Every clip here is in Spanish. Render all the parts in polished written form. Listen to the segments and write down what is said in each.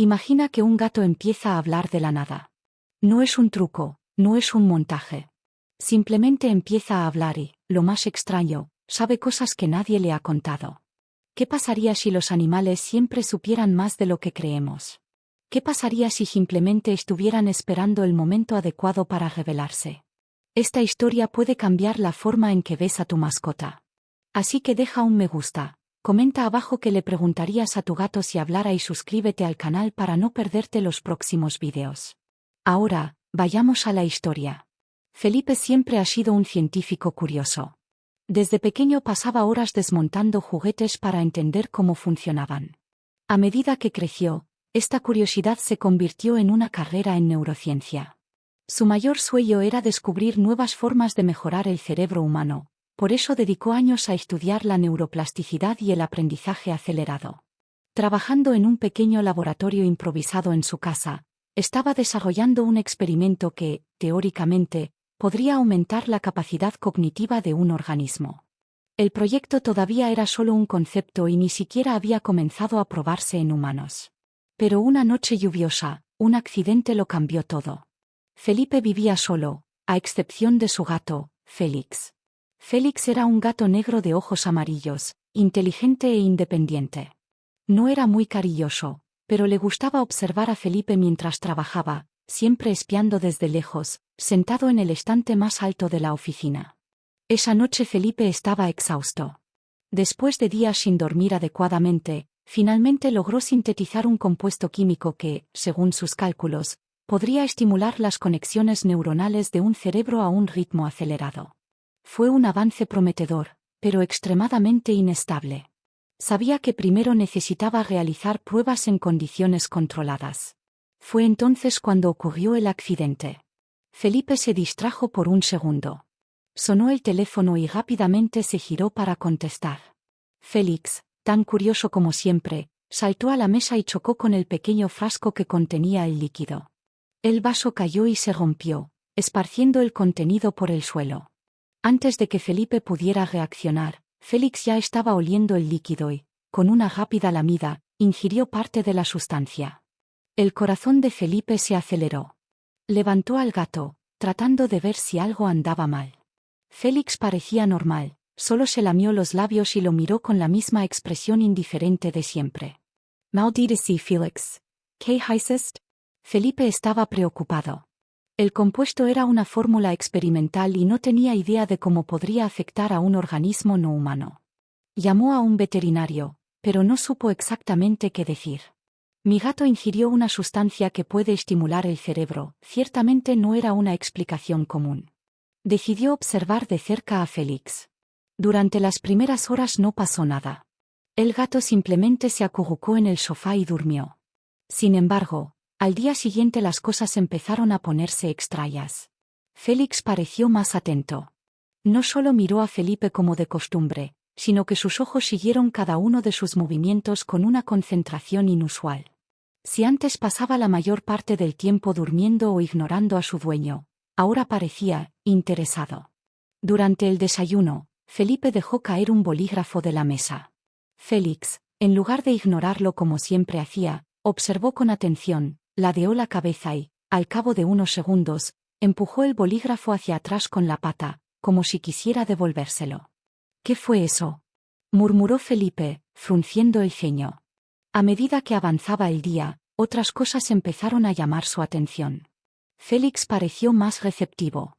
Imagina que un gato empieza a hablar de la nada. No es un truco, no es un montaje. Simplemente empieza a hablar y, lo más extraño, sabe cosas que nadie le ha contado. ¿Qué pasaría si los animales siempre supieran más de lo que creemos? ¿Qué pasaría si simplemente estuvieran esperando el momento adecuado para revelarse? Esta historia puede cambiar la forma en que ves a tu mascota. Así que deja un me gusta, comenta abajo qué le preguntarías a tu gato si hablara y suscríbete al canal para no perderte los próximos vídeos. Ahora, vayamos a la historia. Felipe siempre ha sido un científico curioso. Desde pequeño pasaba horas desmontando juguetes para entender cómo funcionaban. A medida que creció, esta curiosidad se convirtió en una carrera en neurociencia. Su mayor sueño era descubrir nuevas formas de mejorar el cerebro humano, por eso dedicó años a estudiar la neuroplasticidad y el aprendizaje acelerado. Trabajando en un pequeño laboratorio improvisado en su casa, estaba desarrollando un experimento que, teóricamente, podría aumentar la capacidad cognitiva de un organismo. El proyecto todavía era solo un concepto y ni siquiera había comenzado a probarse en humanos. Pero una noche lluviosa, un accidente lo cambió todo. Felipe vivía solo, a excepción de su gato, Félix. Félix era un gato negro de ojos amarillos, inteligente e independiente. No era muy cariñoso, pero le gustaba observar a Felipe mientras trabajaba, siempre espiando desde lejos, sentado en el estante más alto de la oficina. Esa noche Felipe estaba exhausto. Después de días sin dormir adecuadamente, finalmente logró sintetizar un compuesto químico que, según sus cálculos, podría estimular las conexiones neuronales de un cerebro a un ritmo acelerado. Fue un avance prometedor, pero extremadamente inestable. Sabía que primero necesitaba realizar pruebas en condiciones controladas. Fue entonces cuando ocurrió el accidente. Felipe se distrajo por un segundo. Sonó el teléfono y rápidamente se giró para contestar. Félix, tan curioso como siempre, saltó a la mesa y chocó con el pequeño frasco que contenía el líquido. El vaso cayó y se rompió, esparciendo el contenido por el suelo. Antes de que Felipe pudiera reaccionar, Félix ya estaba oliendo el líquido y, con una rápida lamida, ingirió parte de la sustancia. El corazón de Felipe se aceleró. Levantó al gato, tratando de ver si algo andaba mal. Félix parecía normal, solo se lamió los labios y lo miró con la misma expresión indiferente de siempre. Maldita sea Félix. ¿Qué hiciste? Felipe estaba preocupado. El compuesto era una fórmula experimental y no tenía idea de cómo podría afectar a un organismo no humano. Llamó a un veterinario, pero no supo exactamente qué decir. Mi gato ingirió una sustancia que puede estimular el cerebro, ciertamente no era una explicación común. Decidió observar de cerca a Félix. Durante las primeras horas no pasó nada. El gato simplemente se acurrucó en el sofá y durmió. Sin embargo, al día siguiente las cosas empezaron a ponerse extrañas. Félix pareció más atento. No solo miró a Felipe como de costumbre, sino que sus ojos siguieron cada uno de sus movimientos con una concentración inusual. Si antes pasaba la mayor parte del tiempo durmiendo o ignorando a su dueño, ahora parecía interesado. Durante el desayuno, Felipe dejó caer un bolígrafo de la mesa. Félix, en lugar de ignorarlo como siempre hacía, observó con atención, ladeó la cabeza y, al cabo de unos segundos, empujó el bolígrafo hacia atrás con la pata, como si quisiera devolvérselo. ¿Qué fue eso?, murmuró Felipe, frunciendo el ceño. A medida que avanzaba el día, otras cosas empezaron a llamar su atención. Félix pareció más receptivo.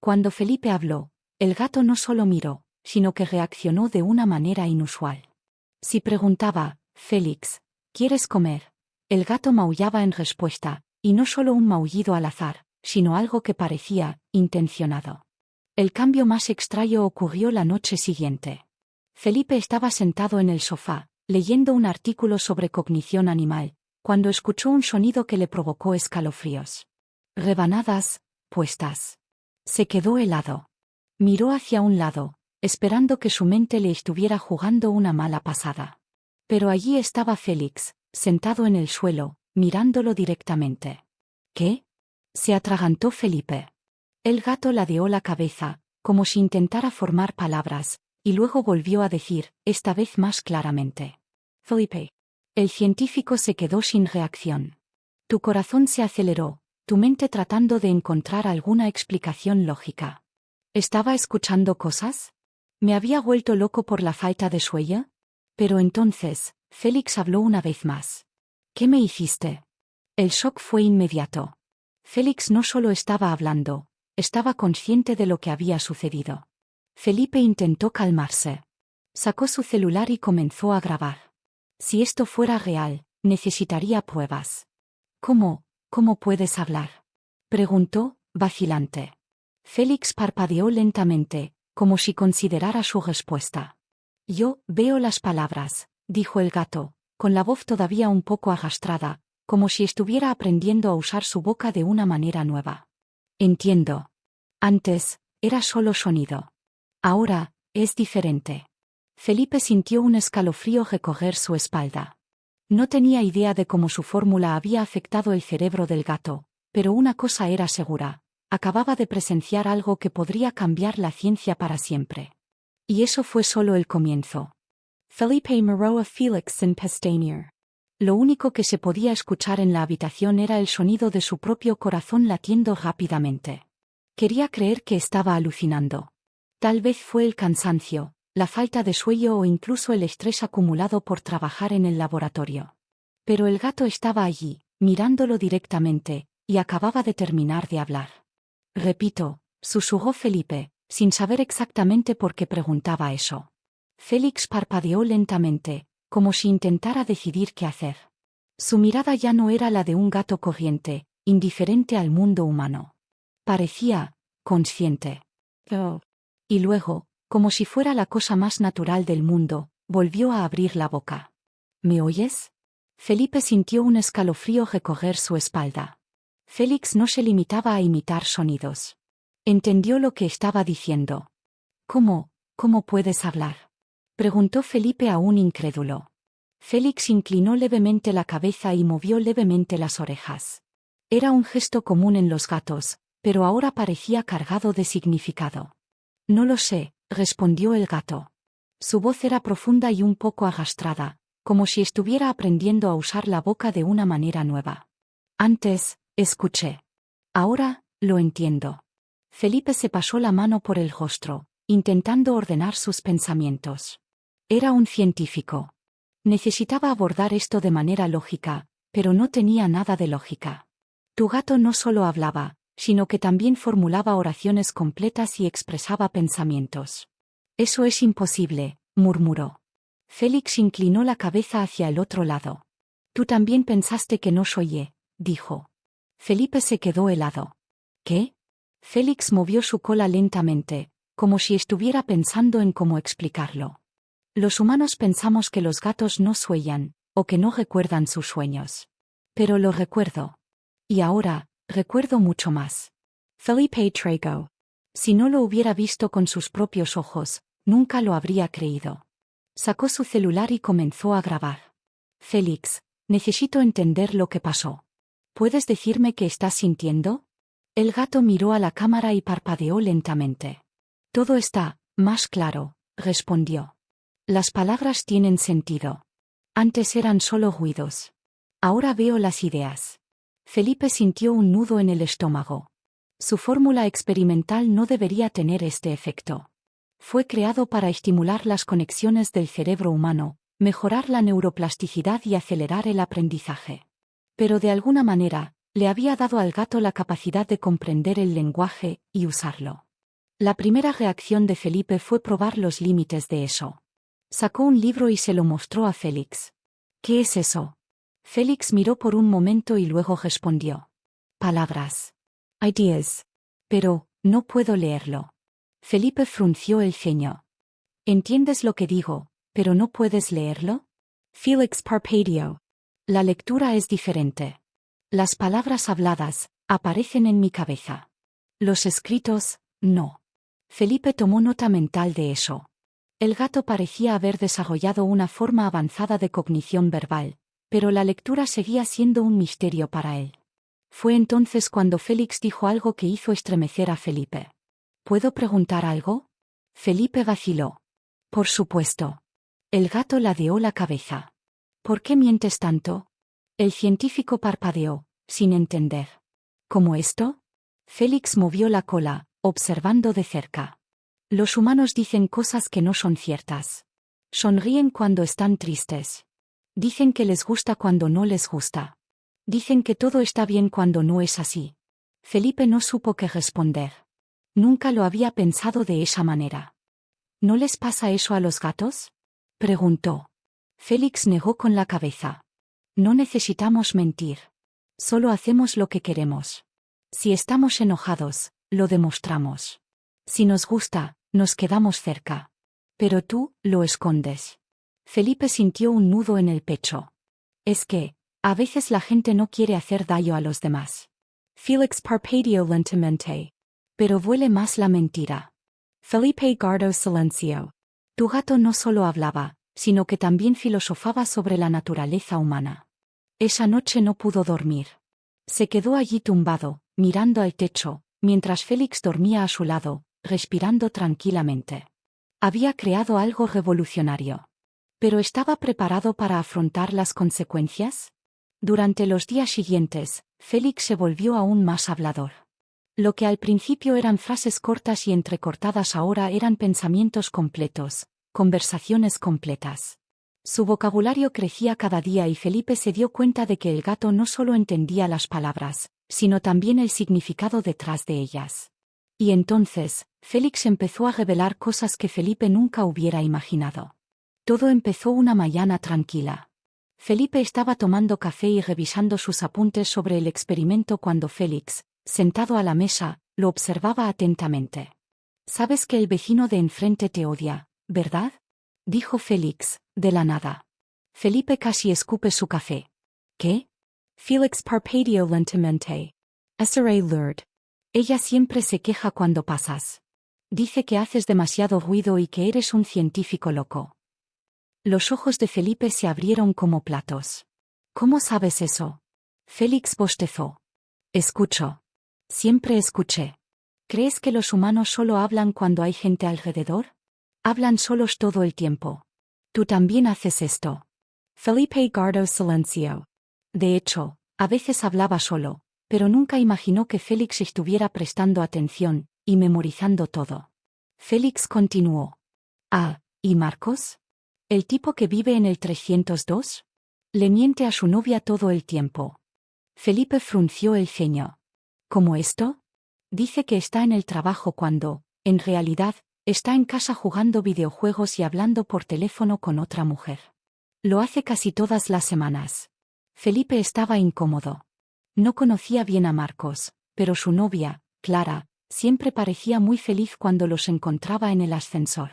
Cuando Felipe habló, el gato no solo miró, sino que reaccionó de una manera inusual. Si preguntaba, Félix, ¿quieres comer?, el gato maullaba en respuesta, y no solo un maullido al azar, sino algo que parecía intencionado. El cambio más extraño ocurrió la noche siguiente. Felipe estaba sentado en el sofá, leyendo un artículo sobre cognición animal, cuando escuchó un sonido que le provocó escalofríos. Rebanadas, puestas. Se quedó helado. Miró hacia un lado, esperando que su mente le estuviera jugando una mala pasada. Pero allí estaba Félix, sentado en el suelo, mirándolo directamente. ¿Qué? Se atragantó Felipe. El gato ladeó la cabeza, como si intentara formar palabras, y luego volvió a decir, esta vez más claramente. Felipe. El científico se quedó sin reacción. Tu corazón se aceleró, tu mente tratando de encontrar alguna explicación lógica. ¿Estaba escuchando cosas? ¿Me había vuelto loco por la falta de sueño? Pero entonces, Félix habló una vez más. ¿Qué me hiciste? El shock fue inmediato. Félix no solo estaba hablando, estaba consciente de lo que había sucedido. Felipe intentó calmarse. Sacó su celular y comenzó a grabar. Si esto fuera real, necesitaría pruebas. ¿Cómo puedes hablar? Preguntó, vacilante. Félix parpadeó lentamente, como si considerara su respuesta. Yo veo las palabras, dijo el gato, con la voz todavía un poco arrastrada, como si estuviera aprendiendo a usar su boca de una manera nueva. Entiendo. Antes, era solo sonido. Ahora, es diferente. Felipe sintió un escalofrío recorrer su espalda. No tenía idea de cómo su fórmula había afectado el cerebro del gato, pero una cosa era segura: acababa de presenciar algo que podría cambiar la ciencia para siempre. Y eso fue solo el comienzo. Felipe miró a Félix sin pestañear. Lo único que se podía escuchar en la habitación era el sonido de su propio corazón latiendo rápidamente. Quería creer que estaba alucinando. Tal vez fue el cansancio, la falta de sueño o incluso el estrés acumulado por trabajar en el laboratorio. Pero el gato estaba allí, mirándolo directamente, y acababa de terminar de hablar. Repito, susurró Felipe, sin saber exactamente por qué preguntaba eso. Félix parpadeó lentamente, como si intentara decidir qué hacer. Su mirada ya no era la de un gato corriente, indiferente al mundo humano. Parecía consciente. Oh. Y luego, como si fuera la cosa más natural del mundo, volvió a abrir la boca. ¿Me oyes? Felipe sintió un escalofrío recorrer su espalda. Félix no se limitaba a imitar sonidos. Entendió lo que estaba diciendo. ¿Cómo puedes hablar? Preguntó Felipe aún incrédulo. Félix inclinó levemente la cabeza y movió levemente las orejas. Era un gesto común en los gatos, pero ahora parecía cargado de significado. No lo sé, respondió el gato. Su voz era profunda y un poco arrastrada, como si estuviera aprendiendo a usar la boca de una manera nueva. Antes, escuché. Ahora, lo entiendo. Felipe se pasó la mano por el rostro, intentando ordenar sus pensamientos. Era un científico. Necesitaba abordar esto de manera lógica, pero no tenía nada de lógica. Tu gato no solo hablaba, sino que también formulaba oraciones completas y expresaba pensamientos. Eso es imposible, murmuró. Félix inclinó la cabeza hacia el otro lado. Tú también pensaste que no soy, dijo. Felipe se quedó helado. ¿Qué? Félix movió su cola lentamente, como si estuviera pensando en cómo explicarlo. Los humanos pensamos que los gatos no sueñan, o que no recuerdan sus sueños. Pero lo recuerdo. Y ahora, recuerdo mucho más. Felipe Trago. Si no lo hubiera visto con sus propios ojos, nunca lo habría creído. Sacó su celular y comenzó a grabar. Félix, necesito entender lo que pasó. ¿Puedes decirme qué estás sintiendo? El gato miró a la cámara y parpadeó lentamente. Todo está más claro, respondió. Las palabras tienen sentido. Antes eran solo ruidos. Ahora veo las ideas. Felipe sintió un nudo en el estómago. Su fórmula experimental no debería tener este efecto. Fue creado para estimular las conexiones del cerebro humano, mejorar la neuroplasticidad y acelerar el aprendizaje. Pero de alguna manera, le había dado al gato la capacidad de comprender el lenguaje y usarlo. La primera reacción de Felipe fue probar los límites de eso. Sacó un libro y se lo mostró a Félix. ¿Qué es eso? Félix miró por un momento y luego respondió. Palabras. Ideas. Pero, no puedo leerlo. Felipe frunció el ceño. ¿Entiendes lo que digo, pero no puedes leerlo? Félix parpadeó. La lectura es diferente. Las palabras habladas aparecen en mi cabeza. Los escritos, no. Felipe tomó nota mental de eso. El gato parecía haber desarrollado una forma avanzada de cognición verbal, pero la lectura seguía siendo un misterio para él. Fue entonces cuando Félix dijo algo que hizo estremecer a Felipe. ¿Puedo preguntar algo? Felipe vaciló. Por supuesto. El gato ladeó la cabeza. ¿Por qué mientes tanto? El científico parpadeó, sin entender. ¿Cómo esto? Félix movió la cola, observando de cerca. Los humanos dicen cosas que no son ciertas. Sonríen cuando están tristes. Dicen que les gusta cuando no les gusta. Dicen que todo está bien cuando no es así. Felipe no supo qué responder. Nunca lo había pensado de esa manera. ¿No les pasa eso a los gatos? Preguntó. Félix negó con la cabeza. No necesitamos mentir. Solo hacemos lo que queremos. Si estamos enojados, lo demostramos. Si nos gusta, nos quedamos cerca. Pero tú, lo escondes. Felipe sintió un nudo en el pecho. Es que, a veces la gente no quiere hacer daño a los demás. Félix parpadeó lentamente. Pero duele más la mentira. Felipe guardó silencio. Tu gato no solo hablaba, sino que también filosofaba sobre la naturaleza humana. Esa noche no pudo dormir. Se quedó allí tumbado, mirando al techo, mientras Félix dormía a su lado, respirando tranquilamente. Había creado algo revolucionario. ¿Pero estaba preparado para afrontar las consecuencias? Durante los días siguientes, Félix se volvió aún más hablador. Lo que al principio eran frases cortas y entrecortadas ahora eran pensamientos completos, conversaciones completas. Su vocabulario crecía cada día y Felipe se dio cuenta de que el gato no solo entendía las palabras, sino también el significado detrás de ellas. Y entonces, Félix empezó a revelar cosas que Felipe nunca hubiera imaginado. Todo empezó una mañana tranquila. Felipe estaba tomando café y revisando sus apuntes sobre el experimento cuando Félix, sentado a la mesa, lo observaba atentamente. «Sabes que el vecino de enfrente te odia, ¿verdad?», dijo Félix, de la nada. Felipe casi escupe su café. ¿Qué? Félix parpadeó lentamente. Seré Lourd. Ella siempre se queja cuando pasas. Dice que haces demasiado ruido y que eres un científico loco. Los ojos de Felipe se abrieron como platos. ¿Cómo sabes eso? Félix bostezó. Escucho. Siempre escuché. ¿Crees que los humanos solo hablan cuando hay gente alrededor? Hablan solos todo el tiempo. Tú también haces esto. Felipe guardó silencio. De hecho, a veces hablaba solo, pero nunca imaginó que Félix estuviera prestando atención y memorizando todo. Félix continuó. Ah, ¿y Marcos? ¿El tipo que vive en el 302? Le miente a su novia todo el tiempo. Felipe frunció el ceño. ¿Cómo esto? Dice que está en el trabajo cuando, en realidad, está en casa jugando videojuegos y hablando por teléfono con otra mujer. Lo hace casi todas las semanas. Felipe estaba incómodo. No conocía bien a Marcos, pero su novia, Clara, siempre parecía muy feliz cuando los encontraba en el ascensor.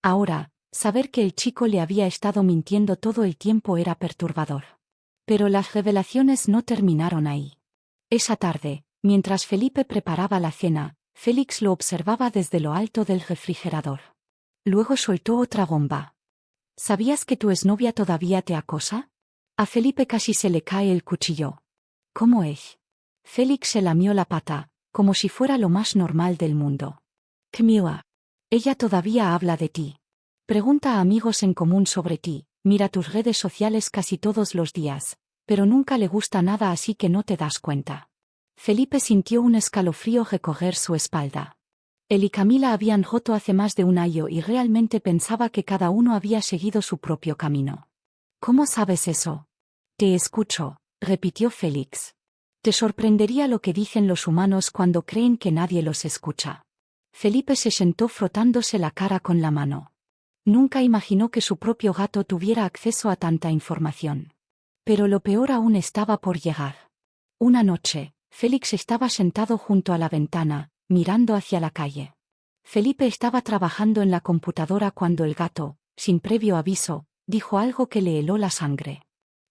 Ahora, saber que el chico le había estado mintiendo todo el tiempo era perturbador. Pero las revelaciones no terminaron ahí. Esa tarde, mientras Felipe preparaba la cena, Félix lo observaba desde lo alto del refrigerador. Luego soltó otra bomba. ¿Sabías que tu exnovia todavía te acosa? A Felipe casi se le cae el cuchillo. ¿Cómo es? Félix se lamió la pata, como si fuera lo más normal del mundo. Camila. Ella todavía habla de ti. Pregunta a amigos en común sobre ti, mira tus redes sociales casi todos los días, pero nunca le gusta nada así que no te das cuenta. Felipe sintió un escalofrío recorrer su espalda. Él y Camila habían roto hace más de un año y realmente pensaba que cada uno había seguido su propio camino. ¿Cómo sabes eso? Te escucho, repitió Félix. Te sorprendería lo que dicen los humanos cuando creen que nadie los escucha. Felipe se sentó frotándose la cara con la mano. Nunca imaginó que su propio gato tuviera acceso a tanta información. Pero lo peor aún estaba por llegar. Una noche, Félix estaba sentado junto a la ventana, mirando hacia la calle. Felipe estaba trabajando en la computadora cuando el gato, sin previo aviso, dijo algo que le heló la sangre.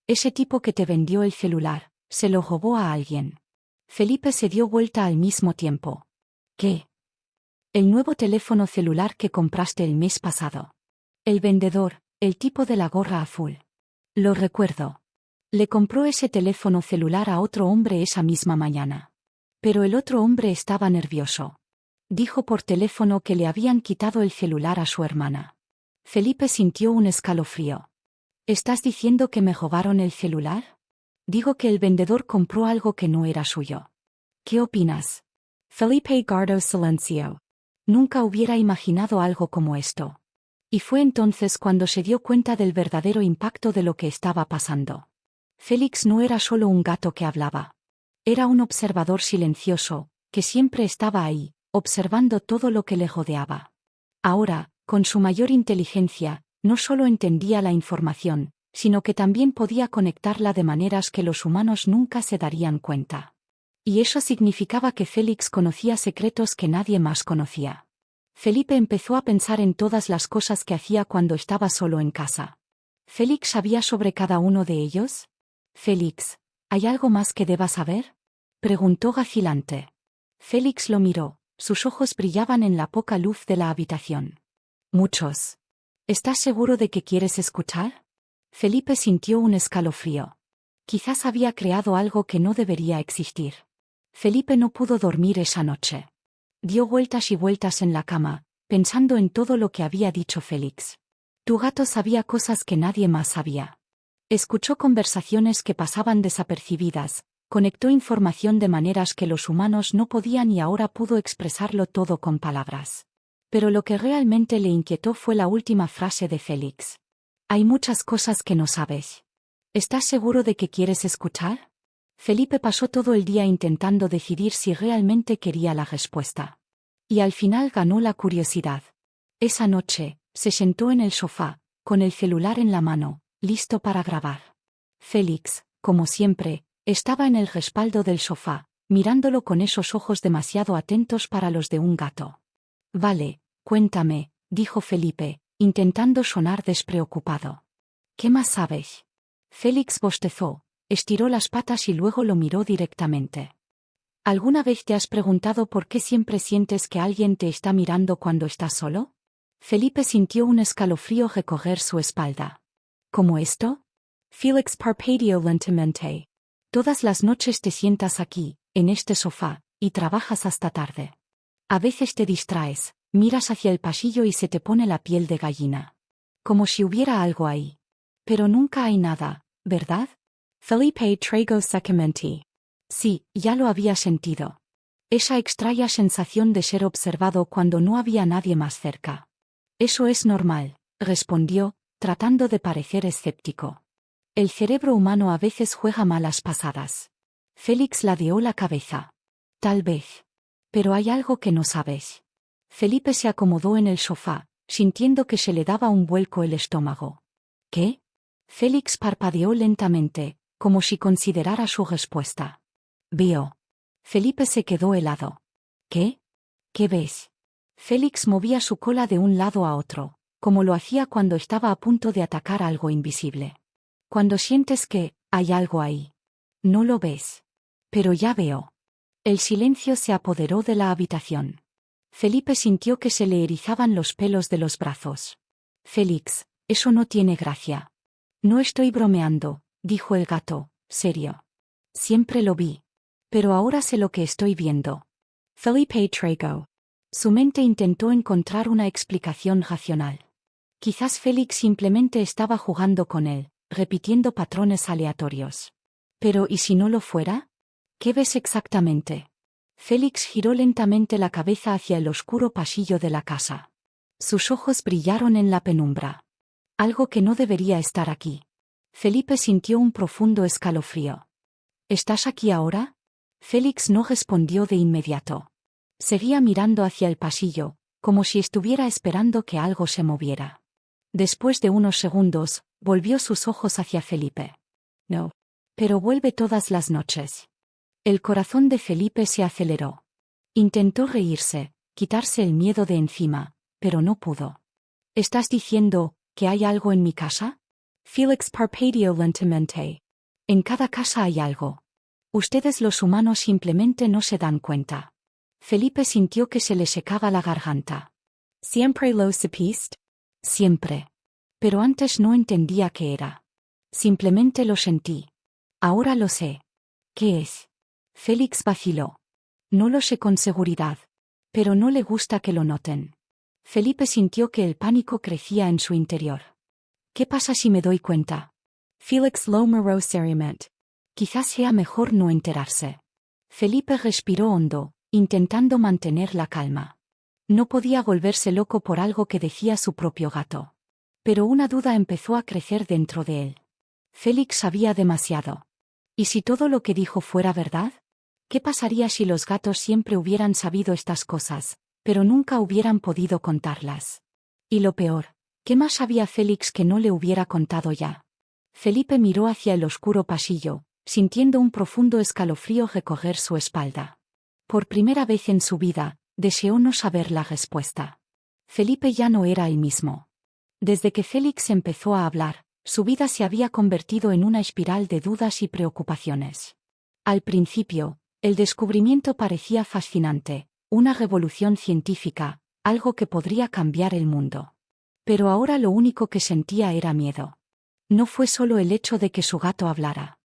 Ese tipo que te vendió el celular, se lo robó a alguien. Felipe se dio vuelta al mismo tiempo. ¿Qué? El nuevo teléfono celular que compraste el mes pasado. El vendedor, el tipo de la gorra azul. Lo recuerdo. Le compró ese teléfono celular a otro hombre esa misma mañana. Pero el otro hombre estaba nervioso. Dijo por teléfono que le habían quitado el celular a su hermana. Felipe sintió un escalofrío. ¿Estás diciendo que me robaron el celular? Digo que el vendedor compró algo que no era suyo. ¿Qué opinas? Felipe guardó silencio. Nunca hubiera imaginado algo como esto. Y fue entonces cuando se dio cuenta del verdadero impacto de lo que estaba pasando. Félix no era solo un gato que hablaba. Era un observador silencioso, que siempre estaba ahí, observando todo lo que le rodeaba. Ahora, con su mayor inteligencia, no solo entendía la información, sino que también podía conectarla de maneras que los humanos nunca se darían cuenta. Y eso significaba que Félix conocía secretos que nadie más conocía. Felipe empezó a pensar en todas las cosas que hacía cuando estaba solo en casa. ¿Félix sabía sobre cada uno de ellos? Félix, ¿hay algo más que deba saber? Preguntó vacilante. Félix lo miró, sus ojos brillaban en la poca luz de la habitación. Muchos. ¿Estás seguro de que quieres escuchar? Felipe sintió un escalofrío. Quizás había creado algo que no debería existir. Felipe no pudo dormir esa noche. Dio vueltas y vueltas en la cama, pensando en todo lo que había dicho Félix. Tu gato sabía cosas que nadie más sabía. Escuchó conversaciones que pasaban desapercibidas, conectó información de maneras que los humanos no podían y ahora pudo expresarlo todo con palabras. Pero lo que realmente le inquietó fue la última frase de Félix. Hay muchas cosas que no sabes. ¿Estás seguro de que quieres escuchar? Felipe pasó todo el día intentando decidir si realmente quería la respuesta. Y al final ganó la curiosidad. Esa noche, se sentó en el sofá, con el celular en la mano, listo para grabar. Félix, como siempre, estaba en el respaldo del sofá, mirándolo con esos ojos demasiado atentos para los de un gato. Vale, cuéntame, dijo Felipe, intentando sonar despreocupado. ¿Qué más sabes? Félix bostezó, estiró las patas y luego lo miró directamente. ¿Alguna vez te has preguntado por qué siempre sientes que alguien te está mirando cuando estás solo? Felipe sintió un escalofrío recorrer su espalda. ¿Cómo esto? Félix parpadeó lentamente. Todas las noches te sientas aquí, en este sofá, y trabajas hasta tarde. A veces te distraes, miras hacia el pasillo y se te pone la piel de gallina. Como si hubiera algo ahí. Pero nunca hay nada, ¿verdad? Felipe tragó secamente. Sí, ya lo había sentido. Esa extraña sensación de ser observado cuando no había nadie más cerca. Eso es normal, respondió, tratando de parecer escéptico. El cerebro humano a veces juega malas pasadas. Félix ladeó la cabeza. Tal vez. Pero hay algo que no sabes. Felipe se acomodó en el sofá, sintiendo que se le daba un vuelco el estómago. ¿Qué? Félix parpadeó lentamente, como si considerara su respuesta. Veo. Felipe se quedó helado. ¿Qué? ¿Qué ves? Félix movía su cola de un lado a otro, como lo hacía cuando estaba a punto de atacar algo invisible. Cuando sientes que hay algo ahí. No lo ves. Pero ya veo. El silencio se apoderó de la habitación. Felipe sintió que se le erizaban los pelos de los brazos. Félix, eso no tiene gracia. No estoy bromeando, dijo el gato, serio. Siempre lo vi. Pero ahora sé lo que estoy viendo. Felipe tragó. Su mente intentó encontrar una explicación racional. Quizás Félix simplemente estaba jugando con él, repitiendo patrones aleatorios. Pero ¿y si no lo fuera? ¿Qué ves exactamente? Félix giró lentamente la cabeza hacia el oscuro pasillo de la casa. Sus ojos brillaron en la penumbra. Algo que no debería estar aquí. Felipe sintió un profundo escalofrío. ¿Estás aquí ahora? Félix no respondió de inmediato. Seguía mirando hacia el pasillo, como si estuviera esperando que algo se moviera. Después de unos segundos, volvió sus ojos hacia Felipe. No. Pero vuelve todas las noches. El corazón de Felipe se aceleró. Intentó reírse, quitarse el miedo de encima, pero no pudo. ¿Estás diciendo que hay algo en mi casa? Félix parpadeó lentamente. En cada casa hay algo. Ustedes los humanos simplemente no se dan cuenta. Felipe sintió que se le secaba la garganta. ¿Siempre lo supiste? Siempre. Pero antes no entendía qué era. Simplemente lo sentí. Ahora lo sé. ¿Qué es? Félix vaciló. No lo sé con seguridad. Pero no le gusta que lo noten. Felipe sintió que el pánico crecía en su interior. ¿Qué pasa si me doy cuenta? Felix lo miró seriamente. Quizás sea mejor no enterarse. Felipe respiró hondo, intentando mantener la calma. No podía volverse loco por algo que decía su propio gato. Pero una duda empezó a crecer dentro de él. Félix sabía demasiado. ¿Y si todo lo que dijo fuera verdad? ¿Qué pasaría si los gatos siempre hubieran sabido estas cosas, pero nunca hubieran podido contarlas? Y lo peor, ¿qué más sabía Félix que no le hubiera contado ya? Felipe miró hacia el oscuro pasillo, sintiendo un profundo escalofrío recorrer su espalda. Por primera vez en su vida, deseó no saber la respuesta. Felipe ya no era el mismo. Desde que Félix empezó a hablar, su vida se había convertido en una espiral de dudas y preocupaciones. Al principio, el descubrimiento parecía fascinante, una revolución científica, algo que podría cambiar el mundo. Pero ahora lo único que sentía era miedo. No fue solo el hecho de que su gato hablara.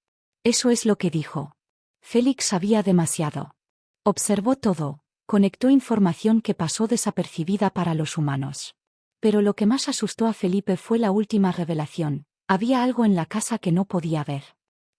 Eso es lo que dijo. Félix sabía demasiado. Observó todo, conectó información que pasó desapercibida para los humanos. Pero lo que más asustó a Felipe fue la última revelación: había algo en la casa que no podía ver.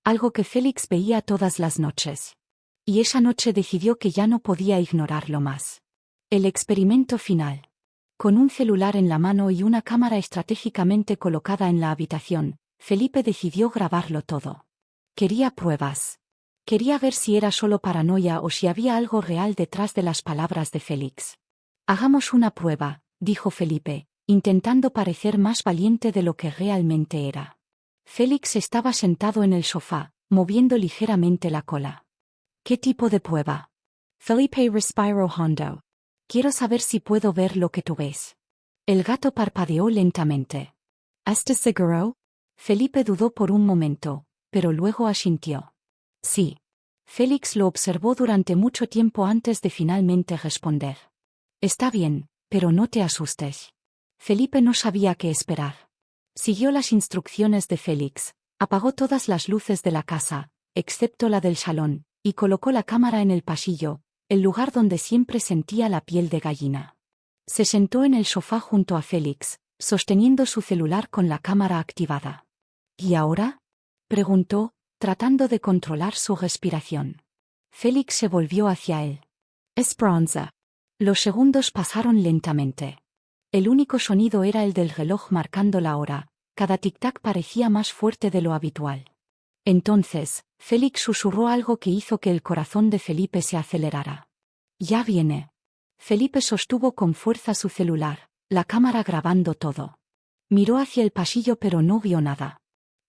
Algo que Félix veía todas las noches. Y esa noche decidió que ya no podía ignorarlo más. El experimento final. Con un celular en la mano y una cámara estratégicamente colocada en la habitación, Felipe decidió grabarlo todo. Quería pruebas. Quería ver si era solo paranoia o si había algo real detrás de las palabras de Félix. Hagamos una prueba, dijo Felipe, intentando parecer más valiente de lo que realmente era. Félix estaba sentado en el sofá, moviendo ligeramente la cola. ¿Qué tipo de prueba? Felipe respiró hondo. Quiero saber si puedo ver lo que tú ves. El gato parpadeó lentamente. ¿Estás seguro? Felipe dudó por un momento, pero luego asintió. Sí. Félix lo observó durante mucho tiempo antes de finalmente responder. Está bien, pero no te asustes. Felipe no sabía qué esperar. Siguió las instrucciones de Félix, apagó todas las luces de la casa, excepto la del salón, y colocó la cámara en el pasillo, el lugar donde siempre sentía la piel de gallina. Se sentó en el sofá junto a Félix, sosteniendo su celular con la cámara activada. ¿Y ahora?, preguntó, tratando de controlar su respiración. Félix se volvió hacia él. Esperanza. Los segundos pasaron lentamente. El único sonido era el del reloj marcando la hora, cada tic-tac parecía más fuerte de lo habitual. Entonces, Félix susurró algo que hizo que el corazón de Felipe se acelerara. Ya viene. Felipe sostuvo con fuerza su celular, la cámara grabando todo. Miró hacia el pasillo pero no vio nada.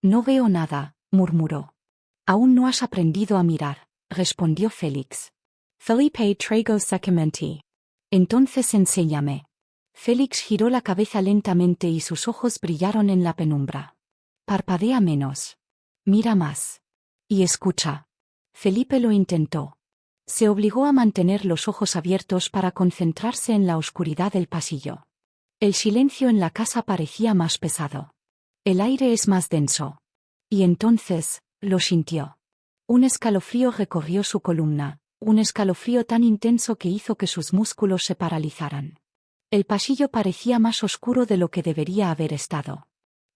No veo nada, murmuró. Aún no has aprendido a mirar, respondió Félix. Felipe tragó secamente. Entonces enséñame. Félix giró la cabeza lentamente y sus ojos brillaron en la penumbra. Parpadea menos. Mira más. Y escucha. Felipe lo intentó. Se obligó a mantener los ojos abiertos para concentrarse en la oscuridad del pasillo. El silencio en la casa parecía más pesado. El aire es más denso. Y entonces, lo sintió. Un escalofrío recorrió su columna, un escalofrío tan intenso que hizo que sus músculos se paralizaran. El pasillo parecía más oscuro de lo que debería haber estado.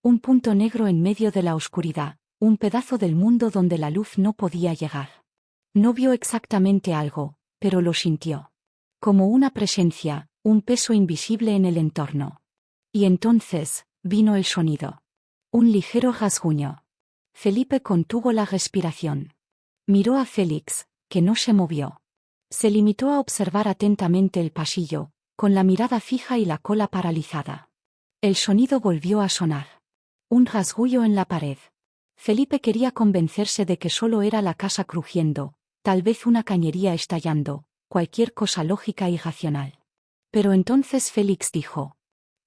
Un punto negro en medio de la oscuridad, un pedazo del mundo donde la luz no podía llegar. No vio exactamente algo, pero lo sintió. Como una presencia, un peso invisible en el entorno. Y entonces, vino el sonido. Un ligero rasguño. Felipe contuvo la respiración. Miró a Félix, que no se movió. Se limitó a observar atentamente el pasillo, con la mirada fija y la cola paralizada. El sonido volvió a sonar. Un rasguño en la pared. Felipe quería convencerse de que solo era la casa crujiendo, tal vez una cañería estallando, cualquier cosa lógica y racional. Pero entonces Félix dijo: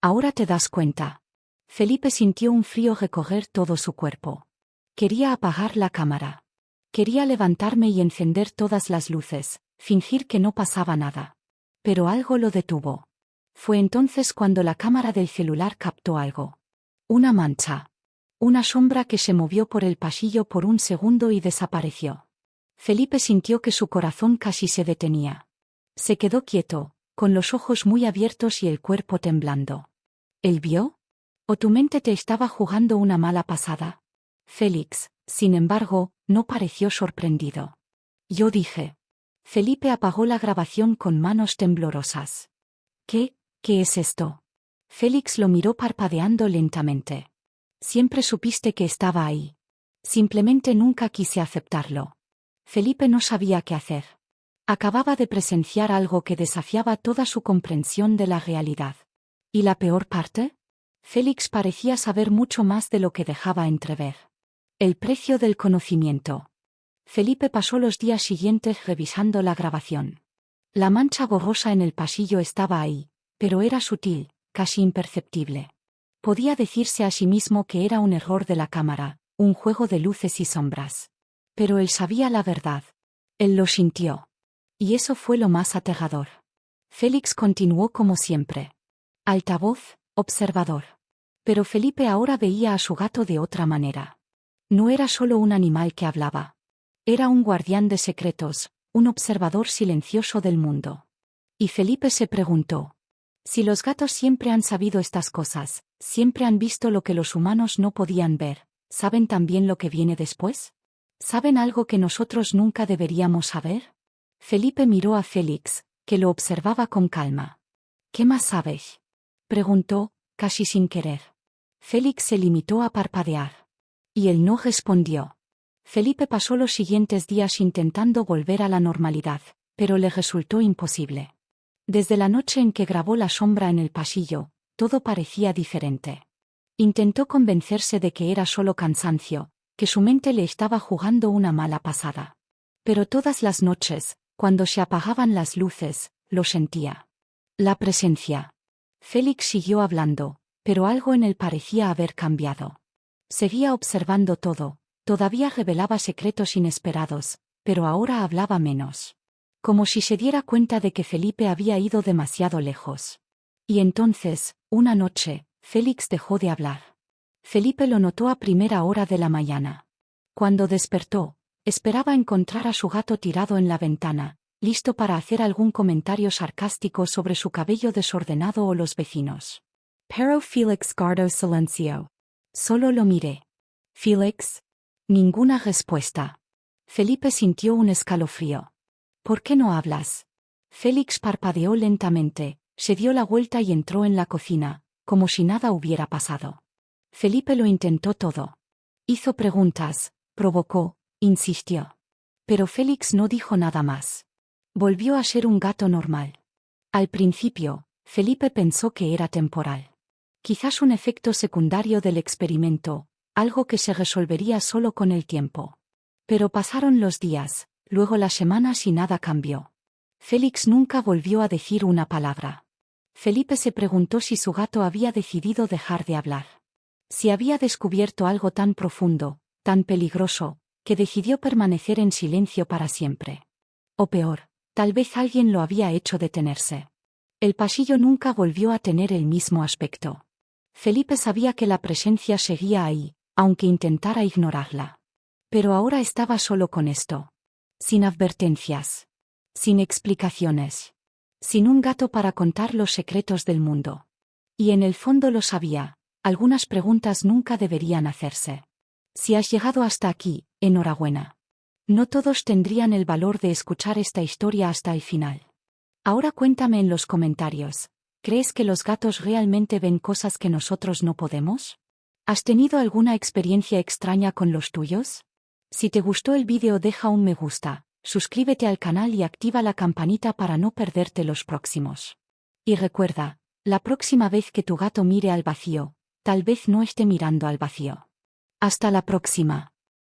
«Ahora te das cuenta». Felipe sintió un frío recorrer todo su cuerpo. Quería apagar la cámara. Quería levantarme y encender todas las luces, fingir que no pasaba nada. Pero algo lo detuvo. Fue entonces cuando la cámara del celular captó algo. Una mancha. Una sombra que se movió por el pasillo por un segundo y desapareció. Felipe sintió que su corazón casi se detenía. Se quedó quieto, con los ojos muy abiertos y el cuerpo temblando. ¿Él vio? ¿O tu mente te estaba jugando una mala pasada? Félix, sin embargo, no pareció sorprendido. Yo dije. Felipe apagó la grabación con manos temblorosas. ¿Qué es esto? Félix lo miró parpadeando lentamente. Siempre supiste que estaba ahí. Simplemente nunca quise aceptarlo. Felipe no sabía qué hacer. Acababa de presenciar algo que desafiaba toda su comprensión de la realidad. ¿Y la peor parte? Félix parecía saber mucho más de lo que dejaba entrever. El precio del conocimiento. Felipe pasó los días siguientes revisando la grabación. La mancha borrosa en el pasillo estaba ahí, pero era sutil, casi imperceptible. Podía decirse a sí mismo que era un error de la cámara, un juego de luces y sombras. Pero él sabía la verdad. Él lo sintió. Y eso fue lo más aterrador. Félix continuó como siempre. Altavoz, observador. Pero Felipe ahora veía a su gato de otra manera. No era solo un animal que hablaba. Era un guardián de secretos, un observador silencioso del mundo. Y Felipe se preguntó. Si los gatos siempre han sabido estas cosas, siempre han visto lo que los humanos no podían ver, ¿saben también lo que viene después? ¿Saben algo que nosotros nunca deberíamos saber? Felipe miró a Félix, que lo observaba con calma. ¿Qué más sabes? Preguntó, casi sin querer. Félix se limitó a parpadear. Y él no respondió. Felipe pasó los siguientes días intentando volver a la normalidad, pero le resultó imposible. Desde la noche en que grabó la sombra en el pasillo, todo parecía diferente. Intentó convencerse de que era solo cansancio, que su mente le estaba jugando una mala pasada. Pero todas las noches, cuando se apagaban las luces, lo sentía. La presencia. Félix siguió hablando, pero algo en él parecía haber cambiado. Seguía observando todo, todavía revelaba secretos inesperados, pero ahora hablaba menos. Como si se diera cuenta de que Felipe había ido demasiado lejos. Y entonces, una noche, Félix dejó de hablar. Felipe lo notó a primera hora de la mañana. Cuando despertó, esperaba encontrar a su gato tirado en la ventana, listo para hacer algún comentario sarcástico sobre su cabello desordenado o los vecinos. Pero Félix guardó silencio. Solo lo miré. Félix. Ninguna respuesta. Felipe sintió un escalofrío. ¿Por qué no hablas? Félix parpadeó lentamente, se dio la vuelta y entró en la cocina, como si nada hubiera pasado. Felipe lo intentó todo. Hizo preguntas, provocó, insistió. Pero Félix no dijo nada más. Volvió a ser un gato normal. Al principio, Felipe pensó que era temporal. Quizás un efecto secundario del experimento, algo que se resolvería solo con el tiempo. Pero pasaron los días, luego las semanas y nada cambió. Félix nunca volvió a decir una palabra. Felipe se preguntó si su gato había decidido dejar de hablar. Si había descubierto algo tan profundo, tan peligroso, que decidió permanecer en silencio para siempre. O peor, tal vez alguien lo había hecho detenerse. El pasillo nunca volvió a tener el mismo aspecto. Felipe sabía que la presencia seguía ahí, aunque intentara ignorarla. Pero ahora estaba solo con esto. Sin advertencias. Sin explicaciones. Sin un gato para contar los secretos del mundo. Y en el fondo lo sabía, algunas preguntas nunca deberían hacerse. Si has llegado hasta aquí, enhorabuena. No todos tendrían el valor de escuchar esta historia hasta el final. Ahora cuéntame en los comentarios, ¿crees que los gatos realmente ven cosas que nosotros no podemos? ¿Has tenido alguna experiencia extraña con los tuyos? Si te gustó el vídeo deja un me gusta, suscríbete al canal y activa la campanita para no perderte los próximos. Y recuerda, la próxima vez que tu gato mire al vacío, tal vez no esté mirando al vacío. Hasta la próxima.